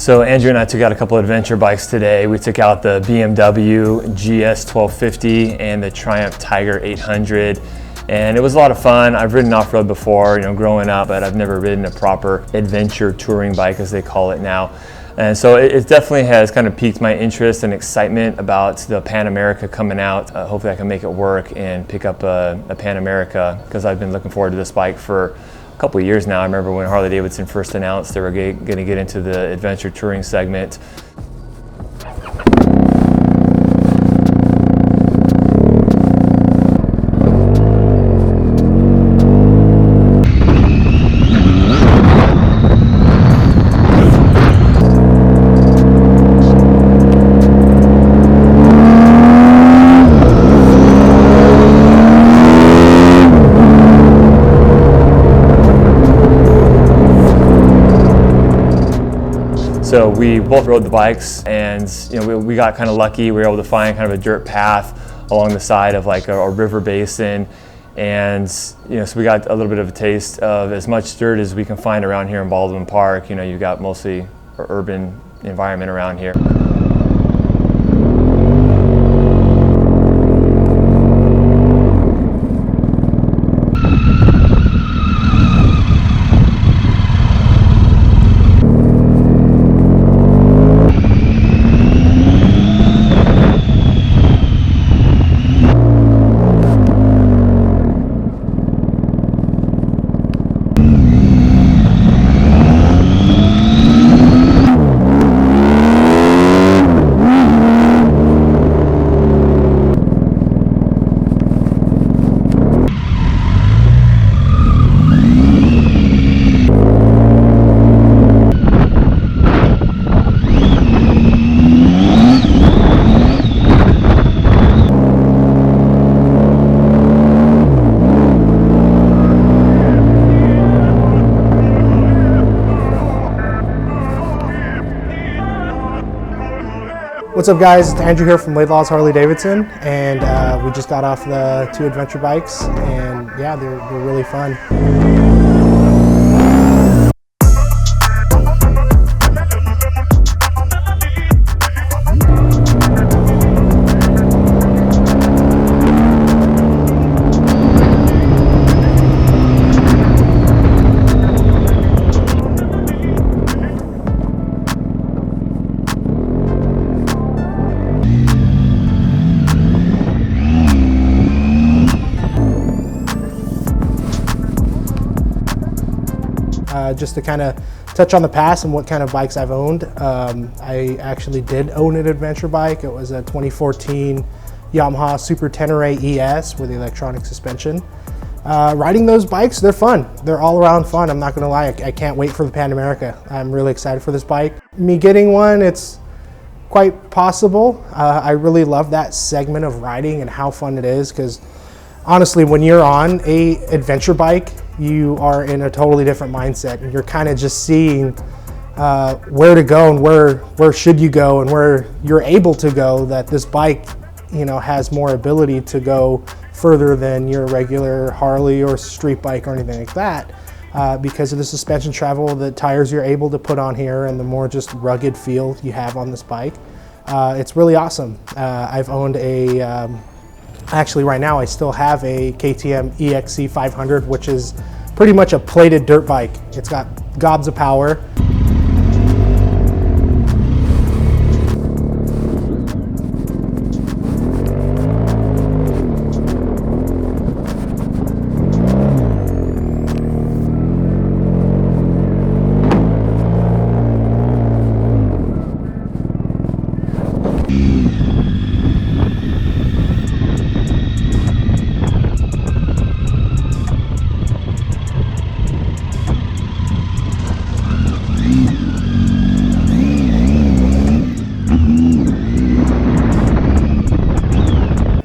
So Andrew and I took out a couple of adventure bikes today. We took out the BMW GS1250 and the Triumph Tiger 800. And it was a lot of fun. I've ridden off-road before, growing up, but I've never ridden a proper adventure touring bike, as they call it now. And so it definitely has kind of piqued my interest and excitement about the Pan America coming out. Hopefully I can make it work and pick up a Pan America, because I've been looking forward to this bike for a couple of years now. I remember when Harley-Davidson first announced they were going to get into the adventure touring segment. So we both rode the bikes, and we got kind of lucky. We were able to find kind of a dirt path along the side of like a river basin, and so we got a little bit of a taste of as much dirt as we can find around here in Baldwin Park. You've got mostly urban environment around here. What's up, guys? It's Andrew here from Laidlaw's Harley-Davidson, and we just got off the 2 adventure bikes, and yeah, they're really fun. Just to kind of touch on the past and what kind of bikes I've owned. I actually did own an adventure bike. It was a 2014 Yamaha Super Tenere ES with the electronic suspension. Riding those bikes, they're fun. They're all around fun. I'm not gonna lie, I can't wait for the Pan America. I'm really excited for this bike. Me getting one, it's quite possible. I really love that segment of riding and how fun it is, because honestly, when you're on a adventure bike, you are in a totally different mindset, and you're kind of just seeing where to go and where should you go and where you're able to go. That this bike, has more ability to go further than your regular Harley or street bike or anything like that, because of the suspension travel, the tires you're able to put on here, and the more just rugged feel you have on this bike. It's really awesome. I've owned a actually, right now, I still have a KTM EXC 500, which is pretty much a plated dirt bike. It's got gobs of power.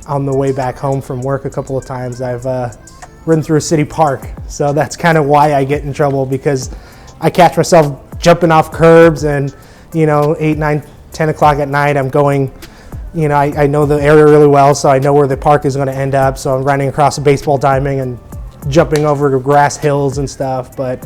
On the way back home from work a couple of times, I've ridden through a city park. So that's kind of why I get in trouble, because I catch myself jumping off curbs and, 8, 9, 10 o'clock at night, I'm going, I know the area really well, so I know where the park is going to end up. So I'm running across a baseball diamond and jumping over grass hills and stuff. But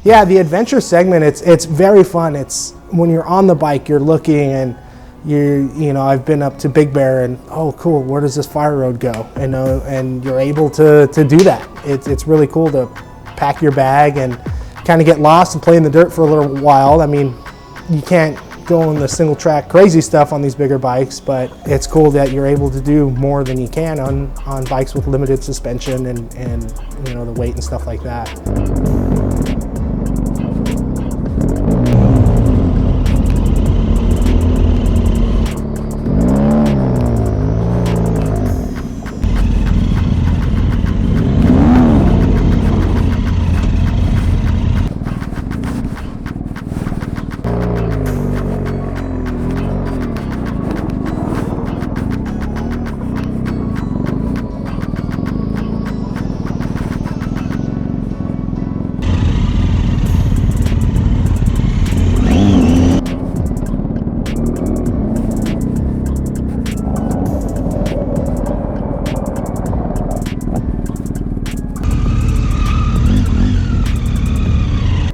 Yeah, the adventure segment, it's very fun. It's when you're on the bike, you're looking and you know, I've been up to Big Bear and, oh cool, where does this fire road go? And you're able to do that. It's really cool to pack your bag and kind of get lost and play in the dirt for a little while. I mean, you can't go in the single track crazy stuff on these bigger bikes, but it's cool that you're able to do more than you can on bikes with limited suspension and you know, the weight and stuff like that.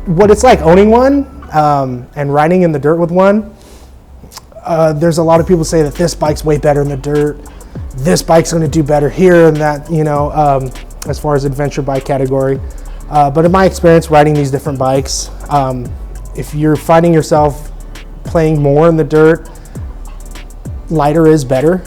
What it's like owning one and riding in the dirt with one, there's a lot of people say that this bike's way better in the dirt, this bike's going to do better here and that, you know, as far as adventure bike category. But in my experience riding these different bikes, if you're finding yourself playing more in the dirt, lighter is better.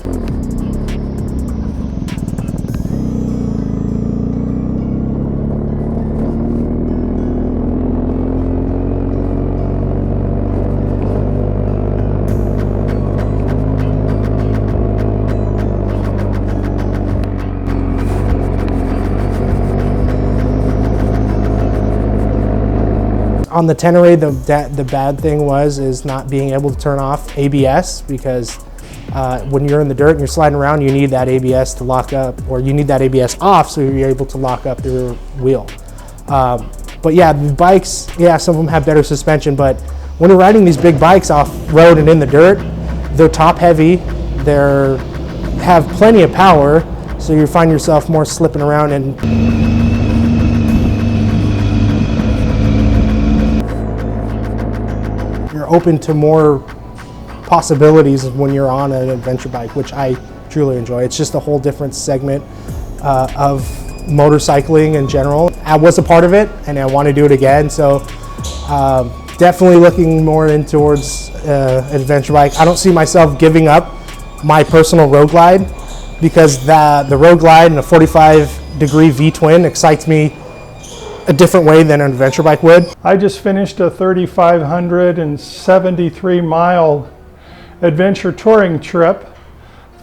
On the Tenere, the bad thing is not being able to turn off ABS, because when you're in the dirt and you're sliding around, you need that ABS to lock up, or you need that ABS off so you're able to lock up your wheel. But yeah, the bikes, yeah, some of them have better suspension, but when you're riding these big bikes off-road and in the dirt, they're top heavy, they have plenty of power, so you find yourself more slipping around and open to more possibilities when you're on an adventure bike, which I truly enjoy. It's just a whole different segment of motorcycling in general. I was a part of it and I want to do it again, so definitely looking more in towards adventure bike. I don't see myself giving up my personal road glide, because the road glide and a 45-degree V-twin excites me a different way than an adventure bike would. I just finished a 3,573-mile adventure touring trip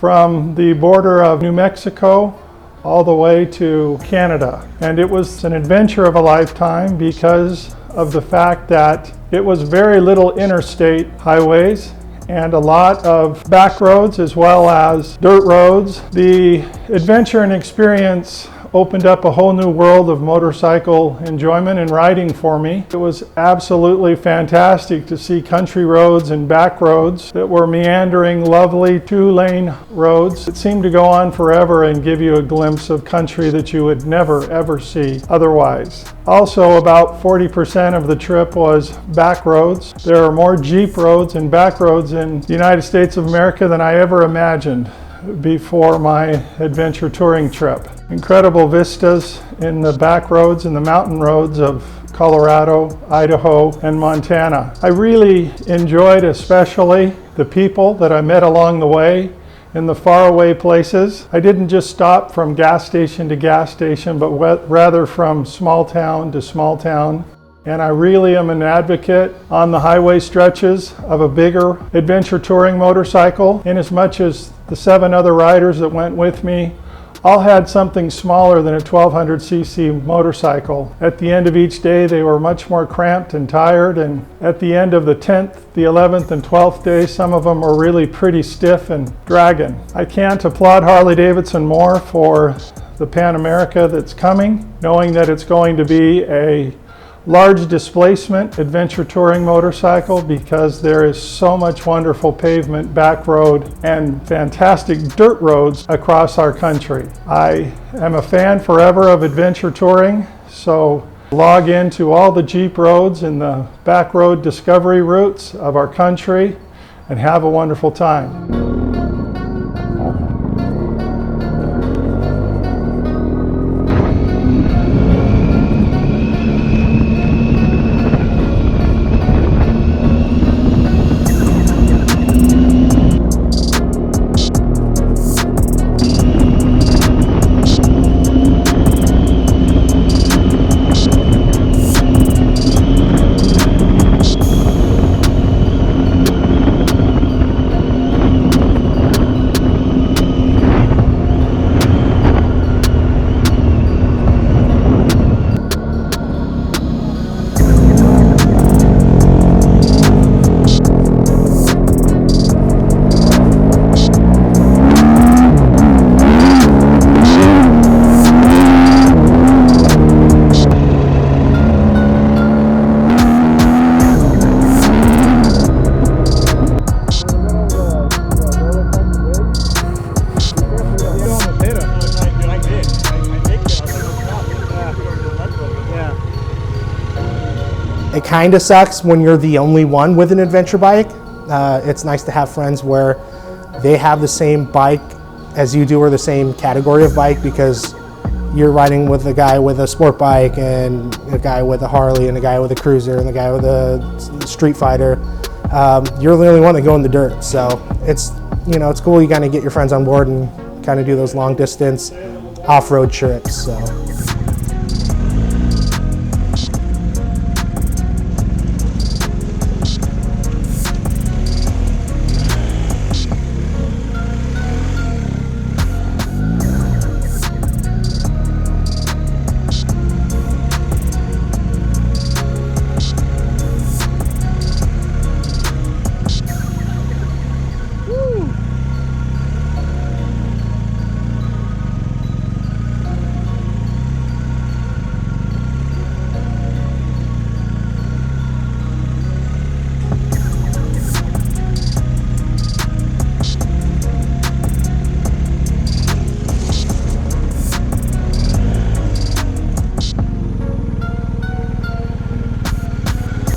from the border of New Mexico all the way to Canada. And it was an adventure of a lifetime because of the fact that it was very little interstate highways and a lot of back roads as well as dirt roads. The adventure and experience opened up a whole new world of motorcycle enjoyment and riding for me. It was absolutely fantastic to see country roads and back roads that were meandering, lovely 2-lane roads that seemed to go on forever and give you a glimpse of country that you would never ever see otherwise. Also, about 40% of the trip was back roads. There are more Jeep roads and back roads in the United States of America than I ever imagined before my adventure touring trip. Incredible vistas in the back roads and the mountain roads of Colorado, Idaho, and Montana. I really enjoyed especially the people that I met along the way in the faraway places. I didn't just stop from gas station to gas station, but rather from small town to small town. And I really am an advocate on the highway stretches of a bigger adventure touring motorcycle, in as much as the 7 other riders that went with me all had something smaller than a 1200cc motorcycle. At the end of each day, they were much more cramped and tired, and at the end of the 10th, the 11th, and 12th day, some of them were really pretty stiff and dragging. I can't applaud Harley-Davidson more for the Pan America that's coming, knowing that it's going to be a large displacement adventure touring motorcycle, because there is so much wonderful pavement, back road, and fantastic dirt roads across our country. I am a fan forever of adventure touring, so Log into all the Jeep roads and the back road discovery routes of our country and have a wonderful time. It kind of sucks when you're the only one with an adventure bike. It's nice to have friends where they have the same bike as you do, or the same category of bike, because you're riding with a guy with a sport bike and a guy with a Harley and a guy with a cruiser and a guy with a street fighter. You're the only one that go in the dirt. So it's cool. You kind of get your friends on board and kind of do those long distance off-road trips. So.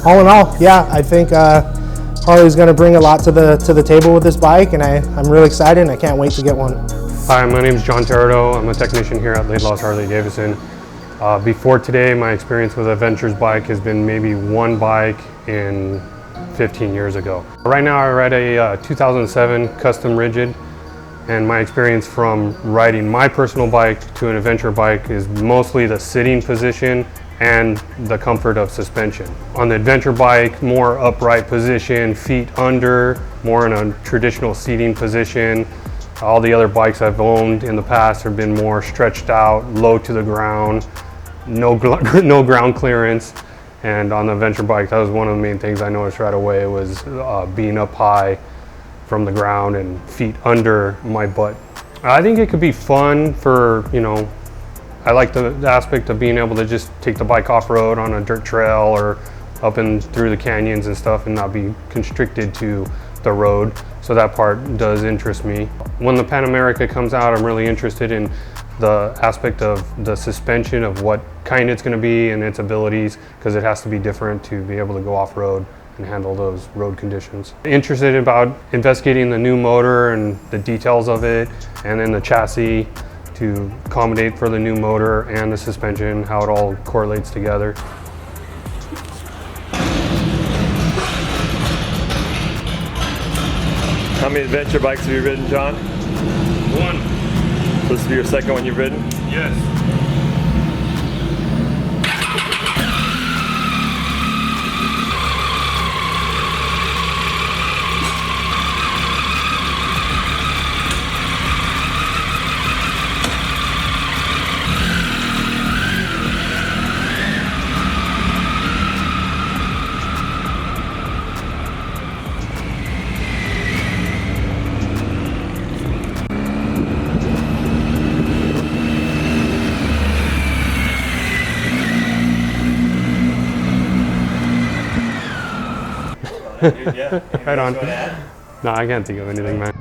All in all, yeah, I think Harley's going to bring a lot to the table with this bike, and I'm really excited and I can't wait to get one. Hi, my name is John Teredo. I'm a technician here at Laidlaw's Harley-Davidson. Before today, my experience with a Ventures bike has been maybe one bike in 15 years ago. Right now I ride a 2007 Custom Rigid, and my experience from riding my personal bike to an adventure bike is mostly the sitting position and the comfort of suspension. On the adventure bike, more upright position, feet under, more in a traditional seating position. All the other bikes I've owned in the past have been more stretched out, low to the ground, no ground clearance. And on the adventure bike, that was one of the main things I noticed right away, was being up high from the ground and feet under my butt. I think it could be fun for, I like the aspect of being able to just take the bike off-road on a dirt trail or up and through the canyons and stuff and not be constricted to the road. So that part does interest me. When the Pan America comes out, I'm really interested in the aspect of the suspension, of what kind it's going to be and its abilities, because it has to be different to be able to go off-road and handle those road conditions. Interested about investigating the new motor and the details of it, and then the chassis to accommodate for the new motor and the suspension, how it all correlates together. How many adventure bikes have you ridden, John? One. This will be your second one you've ridden? Yes. Yeah. Right on. No, I can't think of anything, man.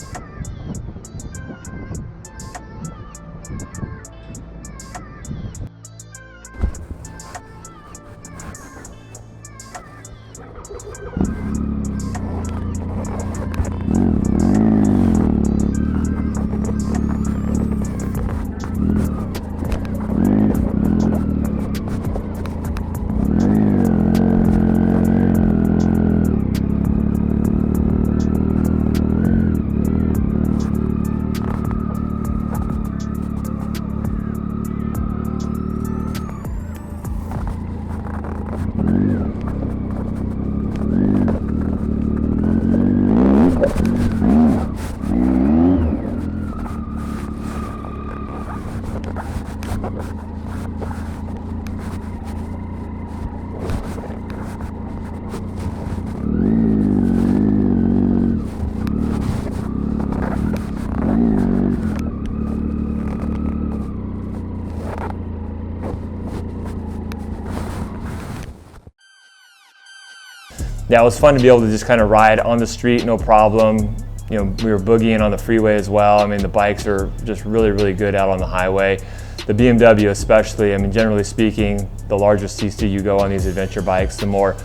yeah, it was fun to be able to just kind of ride on the street, no problem. You know, we were boogieing on the freeway as well. I mean, the bikes are just really, really good out on the highway. The BMW especially, I mean, generally speaking, the larger CC you go on these adventure bikes, the more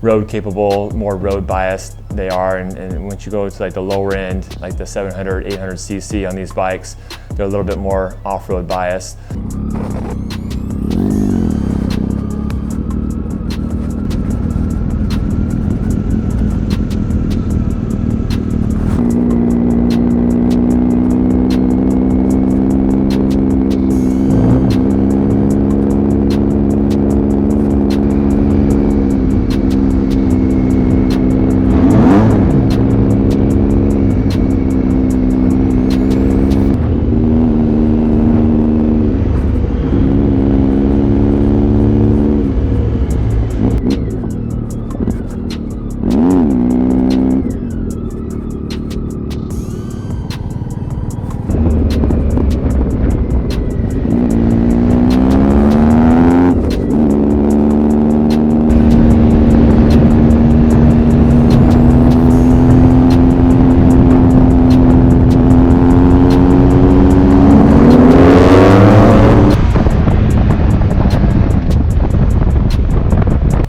road capable, more road biased they are. And once you go to like the lower end, like the 700, 800 CC on these bikes, they're a little bit more off-road biased.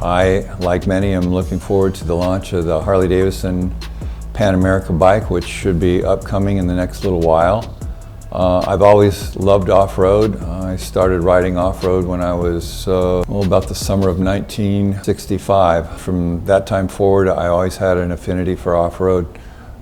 I, like many, am looking forward to the launch of the Harley-Davidson Pan America bike, which should be upcoming in the next little while. I've always loved off-road. I started riding off-road when I was about the summer of 1965. From that time forward, I always had an affinity for off-road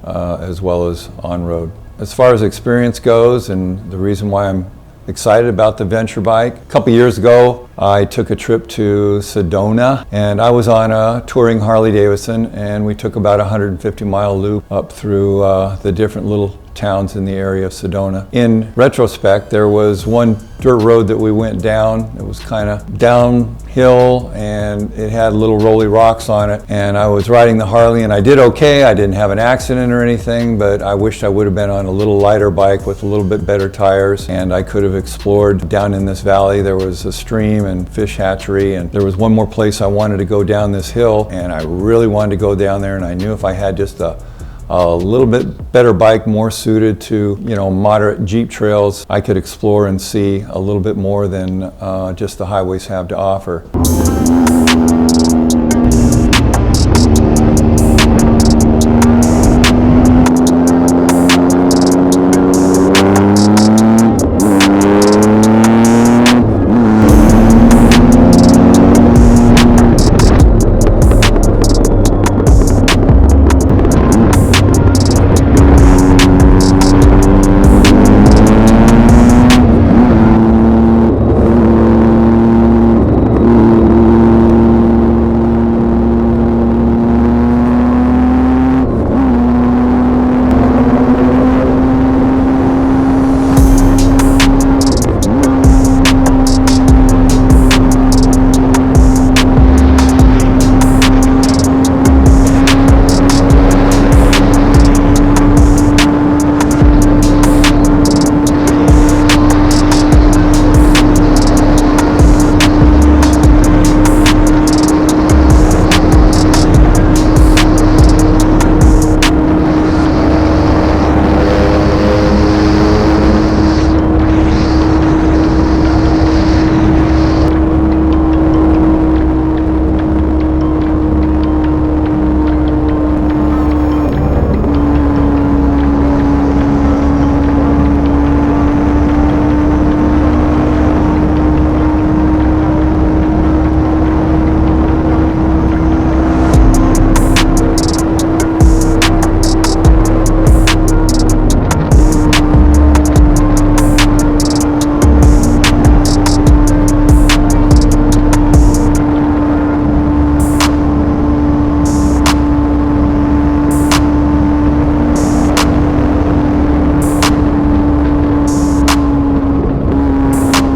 as well as on-road. As far as experience goes, and the reason why I'm excited about the Venture bike, a couple years ago I took a trip to Sedona, and I was on a touring Harley-Davidson, and we took about a 150-mile loop up through the different little towns in the area of Sedona. In retrospect, there was one dirt road that we went down. It was kind of downhill, and it had little rolly rocks on it, and I was riding the Harley, and I did okay. I didn't have an accident or anything, but I wished I would have been on a little lighter bike with a little bit better tires, and I could have explored down in this valley. There was a stream and fish hatchery, and there was one more place I wanted to go down this hill, and I really wanted to go down there, and I knew if I had just a little bit better bike, more suited to, moderate Jeep trails, I could explore and see a little bit more than just the highways have to offer.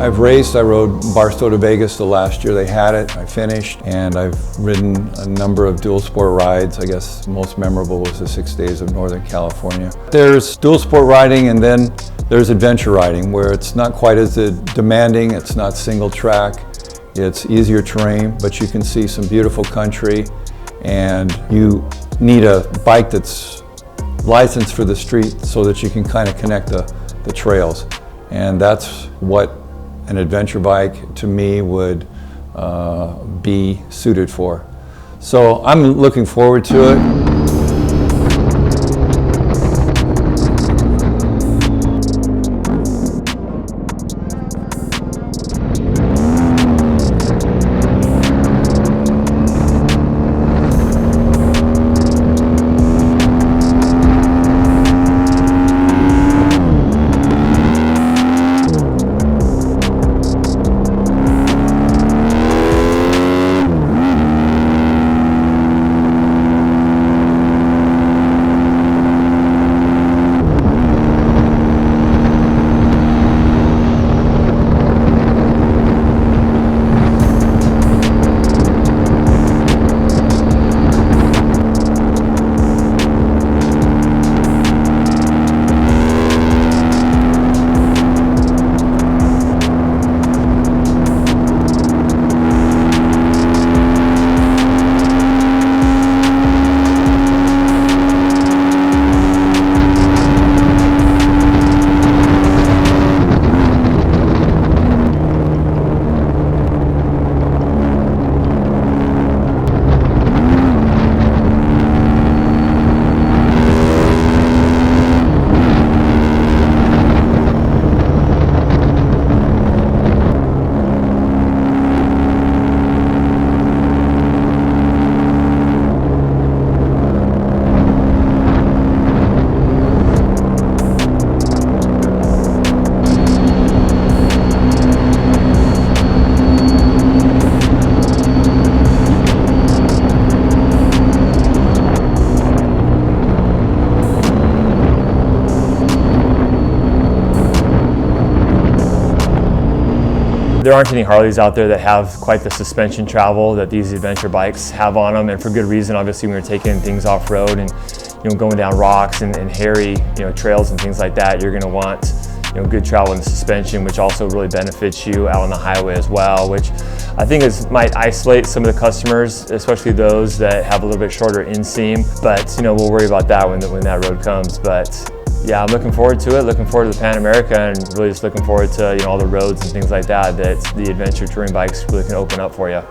I've raced. I rode Barstow to Vegas the last year they had it. I finished, and I've ridden a number of dual sport rides. I guess most memorable was the 6 days of Northern California. There's dual sport riding, and then there's adventure riding, where it's not quite as demanding. It's not single track. It's easier terrain, but you can see some beautiful country, and you need a bike that's licensed for the street so that you can kind of connect the trails. And that's what an adventure bike to me would be suited for. So I'm looking forward to it. There aren't any Harleys out there that have quite the suspension travel that these adventure bikes have on them, and for good reason. Obviously, when you're taking things off-road and going down rocks and hairy trails and things like that, you're going to want good travel in the suspension, which also really benefits you out on the highway as well, which I think might isolate some of the customers, especially those that have a little bit shorter inseam. But we'll worry about that when that road comes. But yeah, I'm looking forward to it, looking forward to the Pan America, and really just looking forward to all the roads and things like that the adventure touring bikes really can open up for you.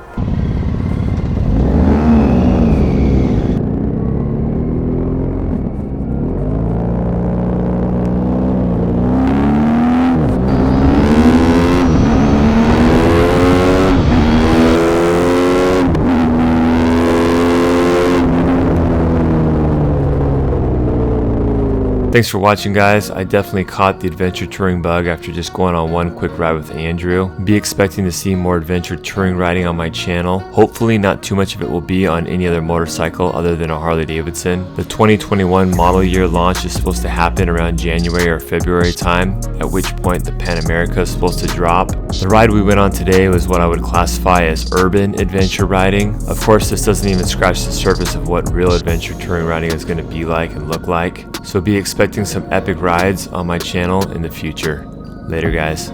Thanks for watching, guys. I definitely caught the adventure touring bug after just going on one quick ride with Andrew. Be expecting to see more adventure touring riding on my channel. Hopefully not too much of it will be on any other motorcycle other than a Harley-Davidson. The 2021 model year launch is supposed to happen around January or February time, at which point the Pan America is supposed to drop. The ride we went on today was what I would classify as urban adventure riding. Of course, this doesn't even scratch the surface of what real adventure touring riding is going to be like and look like. So be expecting some epic rides on my channel in the future. Later, guys.